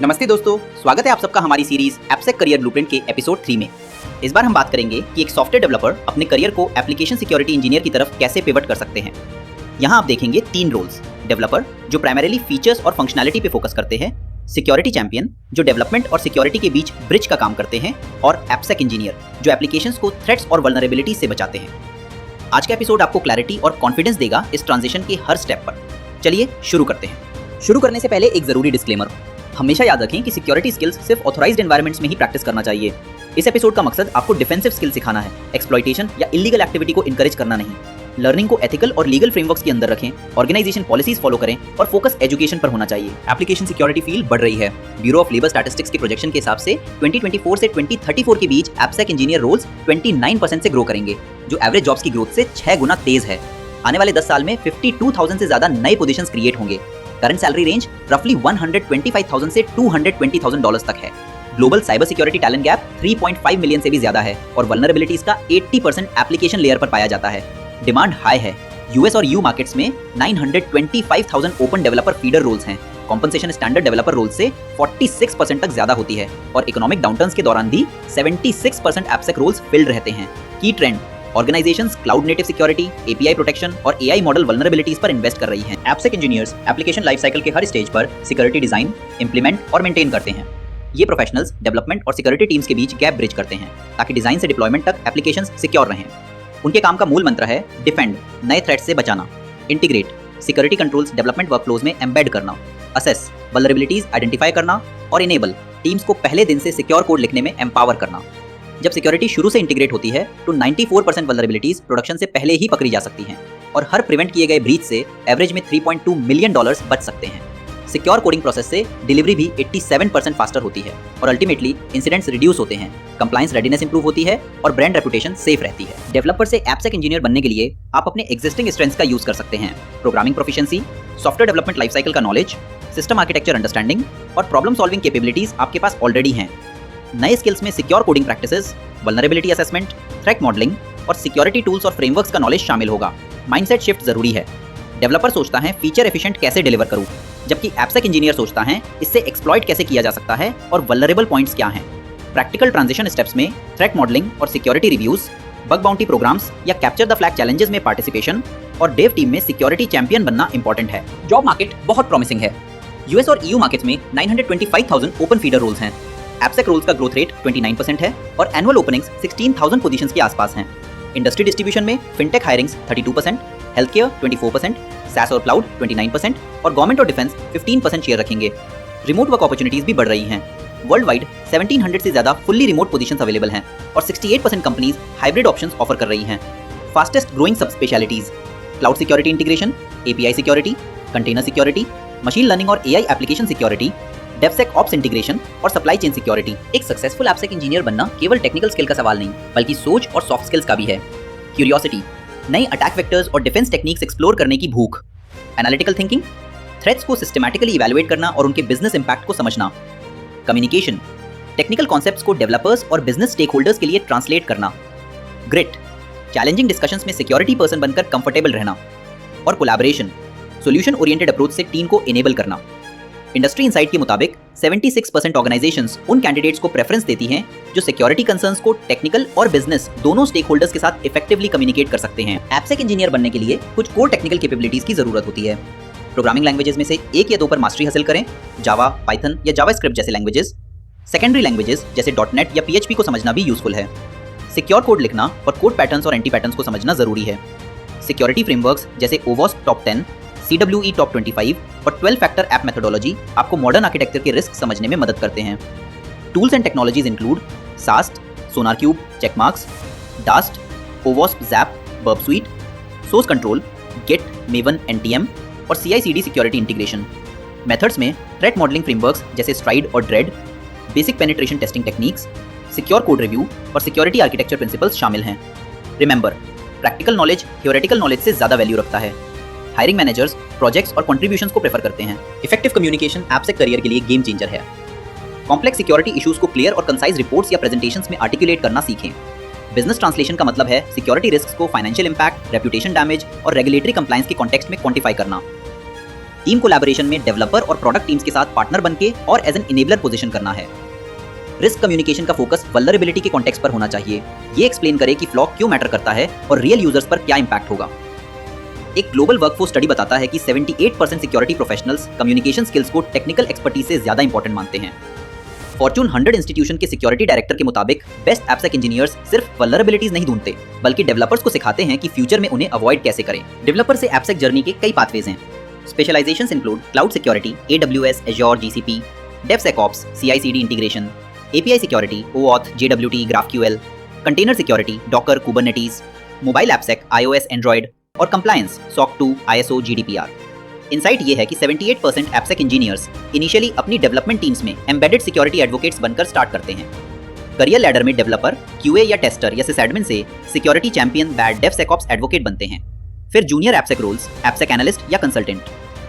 नमस्ते दोस्तों, स्वागत है आप सबका हमारी सीरीज एप्सेक करियर ब्लूप्रिंट के एपिसोड 3 में। इस बार हम बात करेंगे कि एक सॉफ्टवेयर डेवलपर अपने करियर को एप्लीकेशन सिक्योरिटी इंजीनियर की तरफ कैसे पिवट कर सकते हैं। यहाँ आप देखेंगे 3 रोल्स। डेवलपर जो प्राइमरीली फीचर्स और फंक्शनैलिटी पे फोकस करते हैं, सिक्योरिटी चैंपियन जो डेवलपमेंट और सिक्योरिटी के बीच ब्रिज का काम करते हैं, और एप्सेक इंजीनियर जो एप्लीकेशंस को थ्रेट्स और वल्नरेबिलिटी से बचाते हैं। आज का एपिसोड आपको क्लैरिटी और कॉन्फिडेंस देगा इस ट्रांजिशन के हर स्टेप पर। चलिए शुरू करते हैं। शुरू करने से पहले एक जरूरी डिस्क्लेमर। हमेशा याद रखें कि सिक्योरिटी स्किल्स सिर्फ ऑथराइज्ड एनवायरनमेंट्स में ही प्रैक्टिस करना चाहिए। इस एपिसोड का मकसद आपको डिफेंसिव स्किल सिखाना है, एक्सप्लॉइटेशन या इलीगल एक्टिविटी को इनकरेज करना नहीं। लर्निंग को एथिकल और लीगल फ्रेमवर्क्स के अंदर रखें, ऑर्गेनाइजेशन पॉलिसीज फॉलो करें और फोकस एजुकेशन पर होना चाहिए। एप्लीकेशन सिक्योरिटी फील्ड बढ़ रही है। ब्यूरो ऑफ लेबर स्टैटिस्टिक्स के प्रोजेक्शन के हिसाब से 2024 से 2034 के बीच एप्सेक इंजीनियर रोल्स 29% से ग्रो करेंगे, जो एवरेज जॉब्स की ग्रोथ से 6 गुना तेज है। आने वाले 10 साल में 52,000 से ज्यादा नए पोजीशंस क्रिएट होंगे। करंट सैलरी रेंज रफली 125,000 से $220,000 तक है। Global cyber security talent gap 3.5 million से भी ज्यादा है और वल्नरेबिलिटीज का 80% एप्लीकेशन लेयर पर पाया जाता है। डिमांड हाई है। यूएस और यू मार्केट्स में 925,000 ओपन डेवलपर फीडर रोल्स हैं। कॉम्पनसेशन स्टैंडर्ड डेवलपर रोल से 46% तक ज्यादा होती है और इकोनॉमिक डाउनटर्न्स के दौरान भी 76% एप्सेक रोल्स फिल्ड रहते हैं। की trend, organisations cloud native security, API protection और एआई मॉडल वल्नरेबिलिटीज पर इन्वेस्ट कर रही हैं। एप्सेक इंजीनियर्स एप्लीकेशन लाइफ साइकिल के हर स्टेज पर सिक्योरिटी डिजाइन, इंप्लीमेंट और मेंटेन करते हैं। ये प्रोफेशनल्स डेवलपमेंट और सिक्योरिटी टीम्स के बीच गैप ब्रिज करते हैं ताकि डिजाइन से डिप्लॉयमेंट तक एप्लीकेशंस सिक्योर रहें। उनके काम का मूल मंत्र है डिफेंड, नए थ्रेट्स से बचाना, integrate, security controls development workflows में एम्बेड करना, असेस, वल्नरेबिलिटीज आइडेंटिफाई करना और इनेबल, टीम्स को पहले दिन से सिक्योर कोड लिखने में एम्पावर करना। जब सिक्योरिटी शुरू से इंटीग्रेट होती है तो 94% वल्नरेबिलिटीज प्रोडक्शन से पहले ही पकड़ी जा सकती हैं और हर प्रिवेंट किए गए ब्रीच से एवरेज में $3.2 मिलियन बच सकते हैं। सिक्योर कोडिंग प्रोसेस से डिलीवरी भी 87% फास्टर होती है और अल्टीमेटली इंसिडेंट्स रिड्यूस होते हैं, कंप्लायंस रेडीनेस इंप्रूव होती है और ब्रांड रेपुटेशन सेफ रहती है। डेवलपर से एप्सेक इंजीनियर बनने के लिए आप अपने एग्जिस्टिंग स्ट्रेंथ्स का यूज कर सकते हैं। Programming proficiency, software development life cycle का नॉलेज, सिस्टम आर्किटेक्चर अंडरस्टैंडिंग और प्रॉब्लम सॉल्विंग कैपेबिलिटीज आपके पास ऑलरेडी हैं। नए स्किल्स में secure coding practices, vulnerability assessment, threat modelling और सिक्योरिटी टूल्स और फ्रेमवर्क्स का नॉलेज शामिल होगा। माइंडसेट शिफ्ट जरूरी है। डेवलपर सोचता है फीचर एफिशिएंट कैसे डिलीवर करूं, जबकि एप्सेक इंजीनियर सोचता है इससे एक्सप्लॉइट कैसे किया जा सकता है और वल्नरेबल पॉइंट्स क्या हैं। प्रैक्टिकल ट्रांजिशन स्टेप्स में थ्रेट मॉडलिंग और security reviews, bug bounty programmes या कैप्चर द फ्लैग चैलेंजेस में पार्टिसिपेशन और डेव टीम में सिक्योरिटी चैंपियन बनना इंपॉर्टेंट है। जॉब मार्केट बहुत प्रॉमिसिंग है। यूएस और ईयू मार्केट्स में 925,000 ओपन फीडर रोल्स हैं। एप्सेक रोल्स का ग्रोथ रेट 29% है और एनुअल ओपनिंग्स 16,000 पोजीशंस के आसपास हैं। इंडस्ट्री डिस्ट्रीब्यूशन में fintech hirings 32%, health care 24%, SaaS और क्लाउड 29% और गवर्नमेंट और डिफेंस 15% शेयर रखेंगे। रिमोट वर्क अपॉर्चुनिटीज भी बढ़ रही हैं। वर्ल्ड वाइड 1700 से ज्यादा फुल्ली रिमोट पोजीशंस अवेलेबल हैं और 68% कंपनीज हाइब्रिड ऑप्शंस ऑफर कर रही हैं। Fastest growing sub specialities, cloud security integration, API security, container security, machine learning और AI application security, DevSecOps integration और सप्लाई चेन सिक्योरिटी। एक सक्सेसफुल एप्सेक इंजीनियर बनना केवल टेक्निकल स्किल का सवाल नहीं, बल्कि सोच और सॉफ्ट स्किल्स का भी है। क्यूरियोसिटी, नई अटैक वेक्टर्स और डिफेंस टेक्निक्स एक्सप्लोर करने की भूख। एनालिटिकल थिंकिंग, थ्रेट्स को सिस्टमैटिकली इवैल्यूएट करना और उनके बिजनेस इंपैक्ट को समझना। कम्युनिकेशन, टेक्निकल कॉन्सेप्ट्स को डेवलपर्स और बिजनेस स्टेक होल्डर्स के लिए ट्रांसलेट करना। ग्रिट, चैलेंजिंग डिस्कशंस में सिक्योरिटी पर्सन बनकर कंफर्टेबल रहना। और कोलैबोरेशन, सॉल्यूशन ओरिएंटेड अप्रोच से टीम को इनेबल करना। इंडस्ट्री इनसाइट के मुताबिक 76% ऑर्गेनाइजेशंस उन कैंडिडेट्स को प्रेफरेंस देती हैं जो सिक्योरिटी कंसर्न्स को टेक्निकल और बिजनेस दोनों स्टेक होल्डर्स के साथ इफेक्टिवली कम्युनिकेट कर सकते हैं। एप्सेक इंजीनियर बनने के लिए कुछ कोर टेक्निकल कैपेबिलिटीज की जरूरत होती है। प्रोग्रामिंग लैंग्वेजेस में से 1 या 2 पर मास्टरी हासिल करें। जावा, पाइथन या जावास्क्रिप्ट जैसे लैंग्वेजेस। सेकेंडरी लैंग्वेजेस जैसे .NET या PHP को समझना भी यूजफुल है। सिक्योर कोड लिखना और कोड पैटर्न्स और एंटी पैटर्न्स को समझना जरूरी है। सिक्योरिटी फ्रेमवर्क्स जैसे OWASP टॉप 10, CWE टॉप 25 और 12 फैक्टर ऐप मेथोडोलॉजी आपको मॉडर्न आर्किटेक्चर के रिस्क समझने में मदद करते हैं। Tools and technologies include SAST, SonarCube, Checkmarx, DAST, OWASP ZAP, Burp Suite, source control, Git, Maven, NTM और CI/CD सिक्योरिटी इंटीग्रेशन। मेथड्स में थ्रेट मॉडलिंग फ्रेमवर्क्स जैसे स्ट्राइड और dread, basic penetration testing techniques, secure code review और security architecture principles शामिल हैं। Remember, practical knowledge theoretical knowledge से ज्यादा value रखता है। हायरिंग मैनेजर्स प्रोजेक्ट्स और कंट्रीब्यूशंस को प्रेफर करते हैं। इफेक्टिव कम्युनिकेशन एप्सेक करियर के लिए गेम चेंजर है। कॉम्प्लेक्स सिक्योरिटी इश्यूज को क्लियर और कंसाइज रिपोर्ट्स या प्रेजेंटेशंस में आर्टिकुलेट करना सीखें। बिजनेस ट्रांसलेशन का मतलब है सिक्योरिटी रिस्क्स को फाइनेंशियल इंपैक्ट, रेपुटेशन डैमेज और रेगुलेटरी कंप्लायंस के कॉन्टेक्स्ट में क्वांटिफाई करना। टीम कोलैबोरेशन में डेवलपर और प्रोडक्ट टीम्स के साथ पार्टनर बनके और एज एन इनेबलर पोजीशन करना है। रिस्क कम्युनिकेशन का फोकस वल्नरेबिलिटी के कॉन्टेक्स्ट पर होना चाहिए। ये एक्सप्लेन करे कि फ्लॉ क्यों मैटर करता है और रियल यूजर्स पर क्या इंपैक्ट होगा। एक ग्लोबल वर्कफोर्स स्टडी बताता है कि 78% सिक्योरिटी प्रोफेशनल्स कम्युनिकेशन स्किल्स को टेक्निकल एक्सपर्टीज से ज्यादा इंपॉर्टेंट मानते हैं। फॉर्च्यून 100 इंस्टीट्यूशन के सिक्योरिटी डायरेक्टर के मुताबिक बेस्ट एपसेक इंजीनियर्स सिर्फ वल्नरेबिलिटीज नहीं ढूंढते, बल्कि डेवलपर्स को सिखाते हैं कि फ्यूचर में उन्हें अवॉइड कैसे करें। डेवलपर से एपसेक जर्नी के कई पाथवेज हैं। Specialisations include cloud security, AWS, Azure, GCP, DevSecOps, CI/CD integration, API security, OAuth, JWT, GraphQL, container security, Docker, Kubernetes, mobile appsec, iOS, Android और compliance, SOC 2, ISO, GDPR। Insight ये है कि 78% appsec engineers initially अपनी development teams में embedded security advocates बनकर start करते हैं। Career ladder में डेवलपर QA या टेस्टर या सिसएडमिन से सिक्योरिटी चैंपियन बैड डेवसेकऑप्स एडवोकेट बनते हैं। फिर junior appsec roles, appsec analyst या कंसल्टेंट।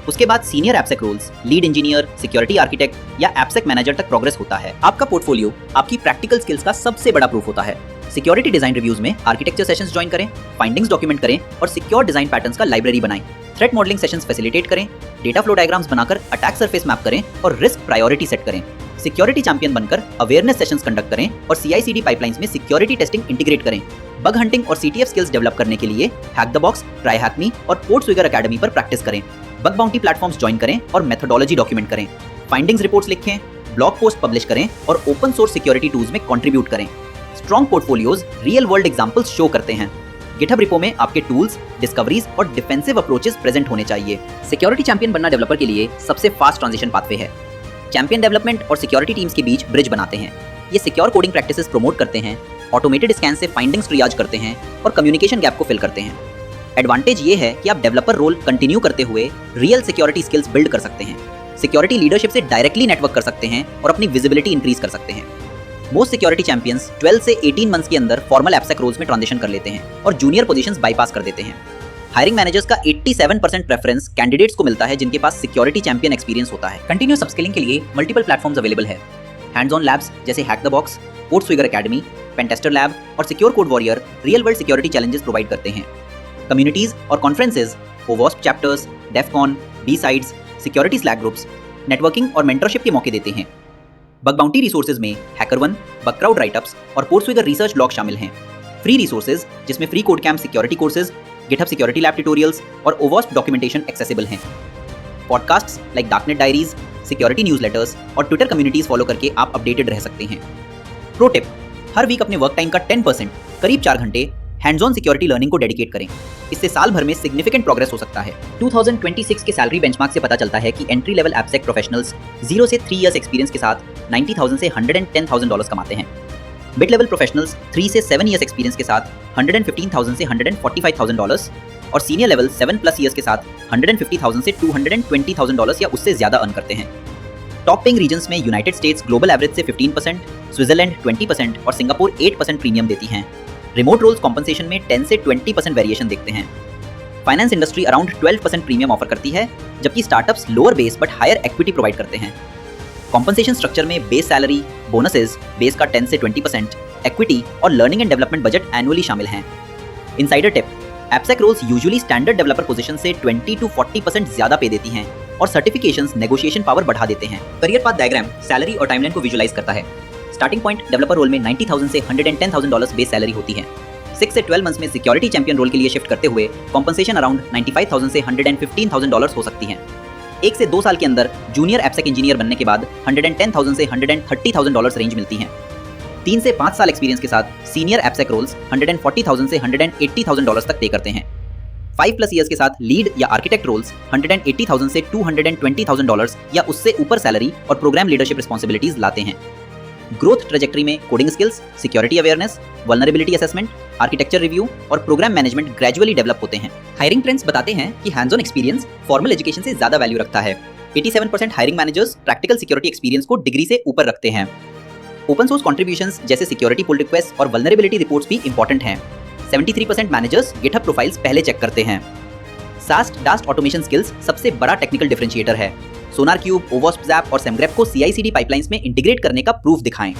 उसके बाद senior appsec roles, lead engineer, security architect या एपसेक मैनेजर तक प्रोग्रेस होता है। आपका पोर्टफोलियो आपकी प्रैक्टिकल स्किल्स का सबसे बड़ा प्रूफ होता है। सिक्योरिटी डिजाइन रिव्यूज में आर्किटेक्चर सेशंस ज्वाइन करें, फाइंडिंग्स डॉक्यूमेंट करें और सिक्योर डिजाइन पैटर्न्स का लाइब्रेरी बनाएं। थ्रेट मॉडलिंग सेशंस फैसिलिटेट करें, डेटा फ्लो डायग्राम्स बनाकर अटैक सरफेस मैप करें और रिस्क प्रायोरिटी सेट करें। सिक्योरिटी चैंपियन बनकर अवेयरनेस सेशंस कंडक्ट करें और CI/CD पाइपलाइंस में सिक्योरिटी टेस्टिंग इंटीग्रेट करें। बग हंटिंग और CTF स्किल्स डेवलप करने के लिए hack the box, try hack मी और पोर्टस्विगर अकेडमी पर प्रैक्टिस करें। बग बाउंटी प्लेटफॉर्म्स ज्वाइन करें और मेथोडोलॉजी डॉक्यूमेंट करें। फाइंडिंग्स रिपोर्ट्स लिखें, ब्लॉग पोस्ट पब्लिश करें और ओपन सोर्स सिक्योरिटी टूल्स में कंट्रीब्यूट करें। Strong portfolios real world examples show करते हैं। गिटहब रिपो में आपके टूल्स, डिस्कवरीज और डिफेंसिव अप्रोचेस प्रेजेंट होने चाहिए। सिक्योरिटी चैंपियन बनना डेवलपर के लिए सबसे फास्ट ट्रांजिशन पाथवे है। चैंपियन डेवलपमेंट और सिक्योरिटी टीम्स के बीच ब्रिज बनाते हैं। ये सिक्योर कोडिंग प्रैक्टिसेस प्रमोट करते हैं, ऑटोमेटेड स्कैन से फाइंडिंग्स ट्रियाज करते हैं और कम्युनिकेशन गैप को फिल करते हैं। एडवांटेज ये है कि आप डेवलपर रोल कंटिन्यू करते हुए रियल सिक्योरिटी स्किल्स बिल्ड कर सकते हैं, सिक्योरिटी लीडरशिप से डायरेक्टली नेटवर्क कर सकते हैं और अपनी विजिबिलिटी इंक्रीज कर सकते हैं। मोस्ट सिक्योरिटी चैंपियंस 12 से 18 मंथ्स के अंदर फॉर्मल एपसेक रोल्स में ट्रांजिशन कर लेते हैं और जूनियर पोजीशंस बाईपास कर देते हैं। हायरिंग मैनेजर्स का 87% प्रेफरेंस कैंडिडेट्स को मिलता है जिनके पास सिक्योरिटी चैंपियन एक्सपीरियंस होता है। कंटिन्यूअस अपस्किलिंग के लिए मल्टीपल प्लेटफॉर्म्स अवेलेबल है। हैंड्स ऑन लैब्स जैसे hack the box, PortSwigger academy, pentester lab और secure code warrior real world security challenges provide करते हैं। कम्युनिटीज और कॉन्फ्रेंसेज, ओवॉस्प chapters, Defcon, BSides, security slack groups, networking और मेंटरशिप के मौके देते हैं। बग बाउंटी रिसोर्सेज में हैकरवन, बगक्राउड राइटअप्स और पोर्टस्विगर रिसर्च लॉग शामिल हैं। फ्री रिसोर्सेज जिसमें free code camp security courses, GitHub security lab tutorials और ओवॉस्प डॉक्यूमेंटेशन एक्सेसिबल हैं। Podcasts like darknet diaries, security newsletters और ट्विटर कम्युनिटीज फॉलो करके आप अपडेटेड रह सकते हैं। प्रो टिप, हर वीक अपने वर्क टाइम का 10% करीब 4 घंटे हैंड्स ऑन सिक्योरिटी लर्निंग को डेडिकेट करें। इससे साल भर में सिग्निफिकेंट प्रोग्रेस हो सकता है। 2026 के सैलरी बेंचमार्क से पता चलता है कि एंट्री लेवल एपसेक प्रोफेशनल्स 0 से 3 इयर्स एक्सपीरियंस के साथ $90,000 से $110,000 कमाते हैं। मिड लेवल प्रोफेशनल्स 3 से 7 इयर्स एक्सपीरियंस के साथ $115,000 से $145,000 और सीनियर लेवल 7+ इयर्स के साथ $150,000 से $220,000 या उससे ज्यादा अर्न करते हैं। टॉप पेइंग रीजन्स में यूनाइटेड स्टेट्स ग्लोबल एवरेज से 15%, स्विट्जरलैंड 20% और सिंगापुर 8% प्रीमियम देती हैं। रिमोट रोल्स कॉम्पनसेशन में 10 से 20% वेरिएशन देखते हैं। Finance industry around 12% premium offer करती है, जबकि startups lower base but higher equity provide करते हैं। कॉम्पनसेशन स्ट्रक्चर में बेस सैलरी, बोनसेस, बेस का 10 से 20%, इक्विटी और learning and development budget annually शामिल हैं। Insider tip, appsec roles usually standard developer position से 20 to 40% ज्यादा पे देती हैं और सर्टिफिकेशंस नेगोशिएशन पावर बढ़ा देते हैं। करियर पाथ डायग्राम सैलरी और टाइमलाइन को विजुअलाइज करता है। स्टार्टिंग पॉइंट डेवलपर रोल में $90,000 से $110,000 बेस सैलरी होती है। 6 से 12 मंथ्स में सिक्योरिटी चैंपियन रोल के लिए शिफ्ट करते हुए कॉम्पनसेशन अराउंड $95,000 से $115,000 हो सकती है। 1 से 2 साल के अंदर जूनियर एपसेक इंजीनियर बनने के बाद $110,000 से $130,000 रेंज मिलती है। 3 से 5 साल एक्सपीरियंस के साथ सीनियर एपसेक रोल्स $140,000 से $180,000 तक पे करते हैं। 5+ इयर्स के साथ लीड या आर्किटेक्ट रोल्स $180,000 से $220,000 या उससे ऊपर सैलरी और प्रोग्राम लीडरशिप रिस्पॉन्सिबिलिटीज लाते हैं। ग्रोथ ट्रेजेक्टरी में coding skills, security awareness, vulnerability assessment, architecture review और प्रोग्राम मैनेजमेंट ग्रेजुअली डेवलप होते हैं। हायरिंग ट्रेंड्स बताते हैं कि hands on experience formal education से ज्यादा वैल्यू रखता है। 87% hiring managers practical security experience को डिग्री से ऊपर रखते हैं। ओपन सोर्स कंट्रीब्यूशंस जैसे सिक्योरिटी पुल रिक्वेस्ट और वल्नरेबिलिटी रिपोर्ट्स भी इंपॉर्टेंट हैं। 73% मैनेजर्स गिटहब प्रोफाइल्स पहले चेक करते हैं। सास्ट डास्ट ऑटोमेशन स्किल्स सबसे बड़ा टेक्निकल डिफरेंशिएटर है। सोनार क्यूब, ओवॉस्प ज़ैप और सेमग्रेप को CI/CD पाइपलाइंस में इंटीग्रेट करने का प्रूफ दिखाएं।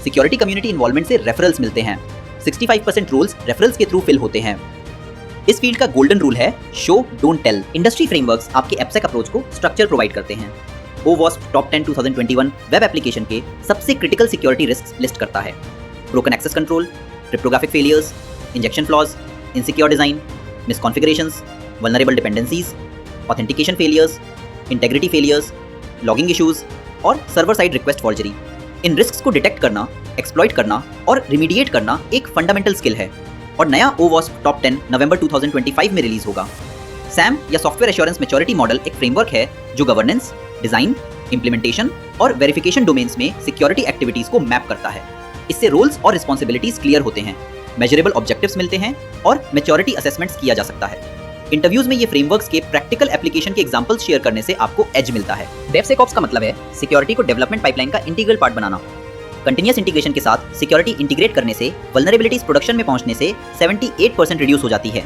सिक्योरिटी कम्युनिटी इन्वॉल्वमेंट से रेफरल्स मिलते हैं। 65% रोल्स रेफरल्स के थ्रू फिल होते हैं। इस फील्ड का गोल्डन रूल है show don't tell. Industry frameworks आपके एप्सेक अप्रोच को स्ट्रक्चर प्रोवाइड करते हैं। OWASP टॉप 10 2021 वेब एप्लीकेशन के सबसे क्रिटिकल सिक्योरिटी रिस्क्स लिस्ट करता है। Broken access control, cryptographic failures, injection flaws, insecure design, misconfigurations, vulnerable dependencies, authentication failures, integrity failures, logging issues और server side request forgery. इन risks को detect करना, exploit करना और रिमीडिएट करना एक फंडामेंटल स्किल है और नया OWASP टॉप 10 नवंबर 2025 में रिलीज होगा। SAM या सॉफ्टवेयर एश्योरेंस मैच्योरिटी मॉडल एक फ्रेमवर्क है जो गवर्नेंस, डिजाइन, इंप्लीमेंटेशन और वेरिफिकेशन डोमेन्स में सिक्योरिटी एक्टिविटीज को मैप करता है। इससे रोल्स और रिस्पॉन्सिबिलिटीज क्लियर होते हैं, मेजरेबल ऑब्जेक्टिव्स मिलते हैं और मैच्योरिटी असेसमेंट्स किया जा सकता है। इंटरव्यूज में ये फ्रेमवर्क्स के प्रैक्टिकल एप्लीकेशन के एग्जांपल्स शेयर करने से आपको एज मिलता है। DevSecOps का मतलब है सिक्योरिटी को डेवलपमेंट पाइपलाइन का इंटीग्रल पार्ट बनाना। कंटिन्यूअस इंटीग्रेशन के साथ सिक्योरिटी इंटीग्रेट करने से वल्नरेबिलिटीज प्रोडक्शन में पहुंचने से 78% रिड्यूस हो जाती है।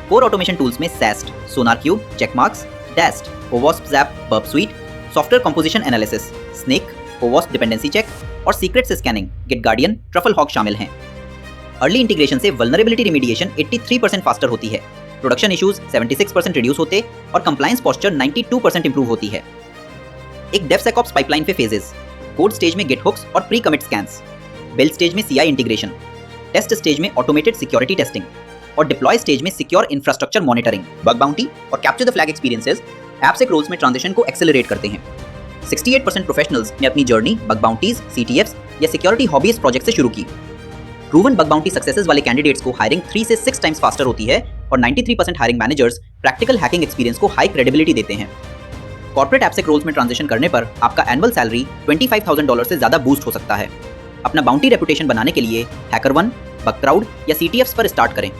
कोर ऑटोमेशन टूल्स में SAST, SonarQube, Checkmarx, DAST, OWASP Zap, Burp Suite, software composition analysis, Snake, OWASP dependency check और सीक्रेट से स्कैनिंग, GitGuardian, TruffleHawk शामिल हैं। अर्ली इंटीग्रेशन से वल्नरेबिलिटी रिमीडिएशन 83% फास्टर होती है, प्रोडक्शन इश्यूज 76% रिड्यूस होते और कंप्लायंस पोस्चर 92% इंप्रूव होती है। एक DevSecOps पाइपलाइन पे फेजेस: कोड स्टेज में गिट हुक्स और pre commit scans, build stage में CI इंटीग्रेशन, टेस्ट स्टेज में ऑटोमेटेड सिक्योरिटी टेस्टिंग और डिप्लॉय स्टेज में secure infrastructure monitoring. Bug bounty और capture the flag experiences appsec roles में transition को accelerate करते हैं। 68% प्रोफेशनल्स ने अपनी जर्नी बग बाउंटीज, CTFs या सिक्योरिटी हॉबीज प्रोजेक्ट से शुरू की। प्रूवन बग बाउंटी सक्सेसेस वाले कैंडिडेट्स को हायरिंग 3 से 6 टाइम्स फास्टर होती है और 93% hiring managers practical hacking experience को हाई क्रेडिबिलिटी देते हैं। कॉर्पोरेट एप्सेक रोल्स में ट्रांजिशन करने पर आपका एनुअल सैलरी $25,000 से ज्यादा बूस्ट हो सकता है। अपना बाउंटी रेपुटेशन बनाने के लिए HackerOne, बगक्राउड या CTFs पर स्टार्ट करें,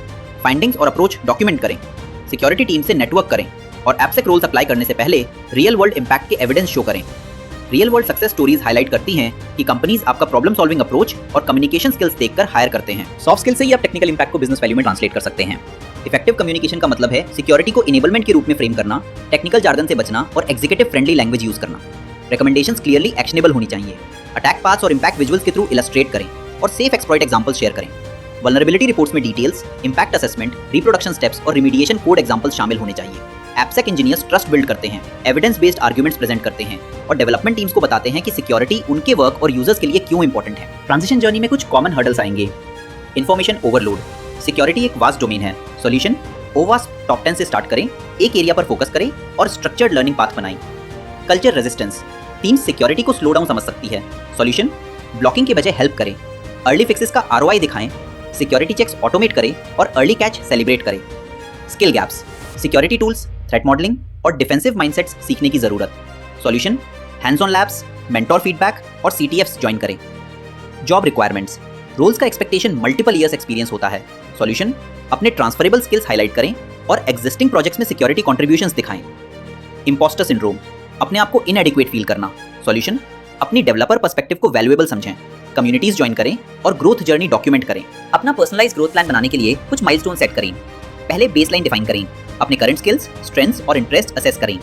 फाइंडिंग्स और अप्रोच डॉक्यूमेंट करें, सिक्योरिटी टीम से नेटवर्क करें और एप्सेक रोल्स अप्लाई करने से पहले रियल वर्ल्ड इंपैक्ट के एविडेंस शो करें। Real world success stories highlight करती हैं कि कंपनीज आपका प्रॉब्लम सॉल्विंग अप्रोच और कम्युनिकेशन स्किल्स देखकर हायर करते हैं। सॉफ्ट स्किल से ही आप टेक्निकल इंपैक्ट को बिजनेस वैल्यू में ट्रांसलेट कर सकते हैं। इफेक्टिव कम्युनिकेशन का मतलब है सिक्योरिटी को इनेबलमेंट के रूप में फ्रेम करना, टेक्निकल जार्गन से बचना और एग्जीक्यूटिव फ्रेंडली लैंग्वेज यूज करना। रिकमेंडेशंस क्लियरली एक्शनेबल होनी चाहिए। अटैक पाथ्स और इंपैक्ट विजुअल्स के थ्रू इलस्ट्रेट करें और सेफ एक्सप्लॉइट एग्जांपल्स शेयर करें। वल्नरेबिलिटी रिपोर्ट्स में details, impact assessment, reproduction steps और रिमीडिएशन कोड एग्जांपल्स शामिल होने चाहिए। एप्सेक इंजीनियर्स ट्रस्ट बिल्ड करते हैं, एविडेंस बेस्ड आर्गुमेंट्स प्रेजेंट करते हैं और डेवलपमेंट टीम्स को बताते हैं कि सिक्योरिटी उनके वर्क और यूजर्स के लिए क्यों इंपॉर्टेंट है। ट्रांजिशन जर्नी में कुछ कॉमन हर्डल्स आएंगे। इन्फॉर्मेशन ओवरलोड, सिक्योरिटी एक वास्ट डोमेन है। सॉल्यूशन: OWASP टॉप 10 से स्टार्ट करें, एक एरिया पर फोकस करें और स्ट्रक्चर्ड लर्निंग पाथ बनाएं। कल्चर रेजिस्टेंस, टीम्स सिक्योरिटी को स्लो डाउन समझ सकती है। सॉल्यूशन: ब्लॉकिंग के बजाय हेल्प करें, अर्ली फिक्सेस का ROI दिखाएं, सिक्योरिटी चेक्स ऑटोमेट करें और अर्ली कैच सेलिब्रेट करें। Skill gaps, security tools, threat modelling और डिफेंसिव माइंडसेट्स सीखने की जरूरत। Solution: hands on labs, mentor feedback और CTFs ज्वाइन करें। जॉब रिक्वायरमेंट्स, रोल्स का एक्सपेक्टेशन मल्टीपल ईयर्स एक्सपीरियंस होता है। सॉल्यूशन: अपने ट्रांसफरेबल स्किल्स हाईलाइट करें और एग्जिस्टिंग प्रोजेक्ट्स में सिक्योरिटी कॉन्ट्रीब्यूशंस दिखाएं। इंपोस्टर सिंड्रोम, अपने आप को इनएडिक्वेट फील करना। सॉल्यूशन: अपनी डेवलपर पर्सपेक्टिव को वैल्यूएबल समझें, कम्युनिटीज ज्वाइन करें और ग्रोथ जर्नी डॉक्यूमेंट करें। अपना पर्सनलाइज्ड ग्रोथ प्लान बनाने के लिए कुछ माइलस्टोन सेट करें। पहले बेसलाइन डिफाइन करें, अपने करंट स्किल्स, स्ट्रेंथ्स और इंटरेस्ट असेस करें।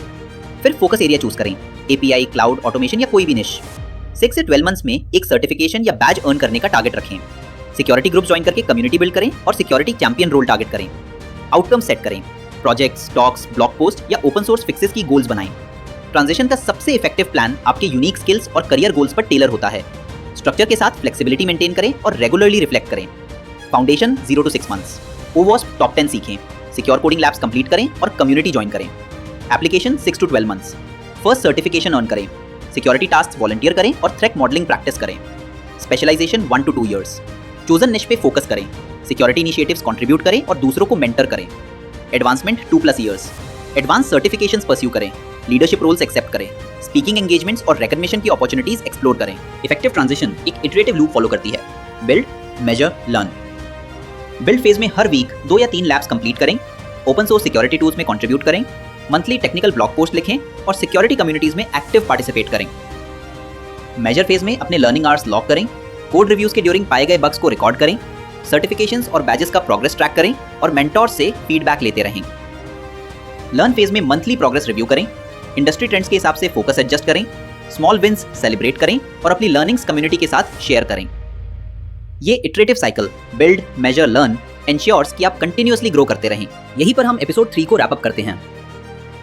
फिर फोकस एरिया चूज करें, API, क्लाउड, ऑटोमेशन या कोई भी निश। 6 से 12 मंथ्स में एक सर्टिफिकेशन या बैज अर्न करने का टारगेट रखें। सिक्योरिटी ग्रुप ज्वाइन करके कम्युनिटी बिल्ड करें और सिक्योरिटी चैंपियन रोल टारगेट करें। आउटकम सेट करें, प्रोजेक्ट्स, टॉक्स, ब्लॉग पोस्ट या ओपन सोर्स फिक्सेस की गोल्स बनाएं। ट्रांजिशन का सबसे इफेक्टिव प्लान आपके यूनिक स्किल्स और करियर गोल्स पर टेलर होता है। स्ट्रक्चर के साथ फ्लेक्सिबिलिटी मेंटेन करें और रेगुलरली रिफ्लेक्ट करें। Foundation 0 to 6 months, OWASP top 10 सीखें, सिक्योर कोडिंग लैब्स कंप्लीट करें और कम्युनिटी ज्वाइन करें। Application 6 to 12 months, first certification earn करें, सिक्योरिटी टास्क वॉलंटियर करें और थ्रेट मॉडलिंग प्रैक्टिस करें। स्पेशलाइजेशन 1 to 2 ईयर्स, चोजन निश पे फोकस करें, सिक्योरिटी इनिशिएटिव्स कंट्रीब्यूट करें और दूसरों को मेंटर करें। Advancement 2+ years, advance certifications pursue करें, लीडरशिप रोल्स एक्सेप्ट करें, स्पीकिंग एंगेजमेंट्स और रिकॉग्निशन की अपॉर्चुनिटीज एक्सप्लोर करें। इफेक्टिव ट्रांजिशन एक इटरेटिव लूप फॉलो करती है। Build, measure, learn. Build phase में हर वीक 2 या 3 लैब्स कंप्लीट करें, ओपन सोर्स सिक्योरिटी टूल्स में कंट्रीब्यूट करें, मंथली टेक्निकल ब्लॉग पोस्ट लिखें और सिक्योरिटी कम्युनिटीज में एक्टिव पार्टिसिपेट करें। मेजर फेज में अपने लर्निंग आवर्स लॉक करें, कोड रिव्यूज के ड्यूरिंग पाए गए बग्स को रिकॉर्ड करें, सर्टिफिकेशंस और बैजेस का प्रोग्रेस ट्रैक करें और मेंटोर से फीडबैक लेते रहें। लर्न फेज में मंथली प्रोग्रेस रिव्यू करें, इंडस्ट्री ट्रेंड्स के हिसाब से फोकस एडजस्ट करें, स्मॉल विंस सेलिब्रेट करें और अपनी लर्निंग्स कम्युनिटी के साथ शेयर करें। ये iterative cycle build, measure, learn ensures कि आप कंटिन्यूअसली ग्रो करते रहें। यहीं पर हम एपिसोड 3 को रैप अप करते हैं।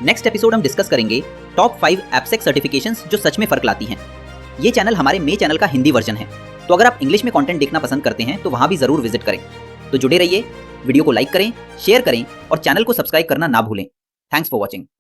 नेक्स्ट एपिसोड हम डिस्कस करेंगे टॉप 5 एप्सेक सर्टिफिकेशंस जो सच में फर्क लाती हैं। ये चैनल हमारे मे चैनल का हिंदी वर्जन है, तो अगर आप इंग्लिश में कंटेंट देखना पसंद करते हैं तो वहां भी जरूर विजिट करें। तो जुड़े रहिए, वीडियो को लाइक करें, शेयर करें और चैनल को सब्सक्राइब करना ना भूलें। Thanks for watching.